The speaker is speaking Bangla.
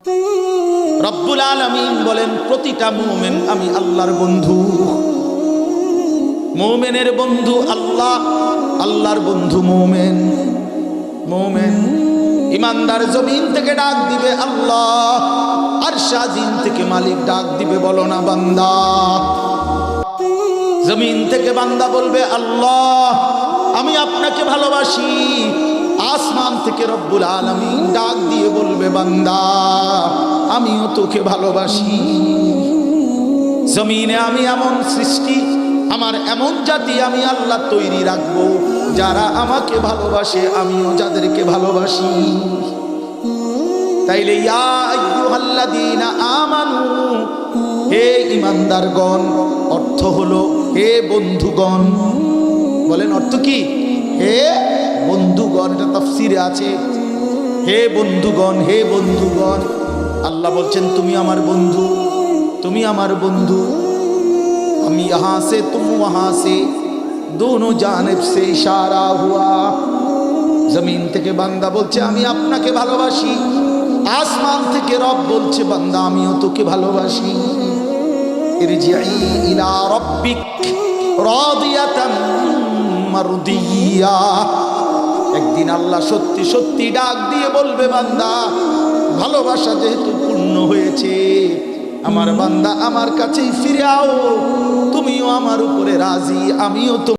রব্বুল আলামিন বলেন প্রতিটা মুমিন আমি আল্লাহর বন্ধু। মুমিনের বন্ধু আল্লাহ, আল্লাহর বন্ধু মুমিন। মুমিন ইমানদার জমিন থেকে ডাক দিবে আল্লাহ, আর শাজিন থেকে মালিক ডাক দিবে বলো না বান্দা। জমিন থেকে বান্দা বলবে আল্লাহ আমি আপনাকে ভালোবাসি। আসমান থেকে রব্বুল আলামিন ডাক দিয়ে বলবে বান্দা আমিও তোকে ভালোবাসি। জমিনে আমি এমন সৃষ্টি, আমার এমন জাতি আমি আল্লাহ তৈরি রাখবো যারা আমাকে ভালোবাসে, আমিও যাদেরকে ভালোবাসি। তাইলে ইয়া আইয়ুহাল্লাযীনা আমানু, হে ঈমানদারগণ, অর্থ হলো হে বন্ধুগণ। বলেন অর্থ কি? হে বন্ধুগণ। এটা তাফসীরে আছে, হে বন্ধুগণ, হে বন্ধুগণ। আল্লাহ বলছেন তুমি আমার বন্ধু, তুমি আমার বন্ধু। हम यहाँ से तुम वहाँ से, दोनों जानिब से इशारा हुआ। जमीन থেকে বান্দা বলছে আমি আপনাকে ভালোবাসি, আসমান থেকে রব বলছে বান্দা আমিও তোকে ভালোবাসি। ইরজিই ইলা রাব্বিক রাদিয়াতাম মারদিয়া। একদিন আল্লাহ সত্যি সত্যি ডাক দিয়ে বলবে বান্দা ভালোবাসা যেহেতু পূর্ণ হয়েছে, আমার বান্দা আমার কাছেই ফিরে আও, তুমিও আমার উপরে রাজি, আমিও তো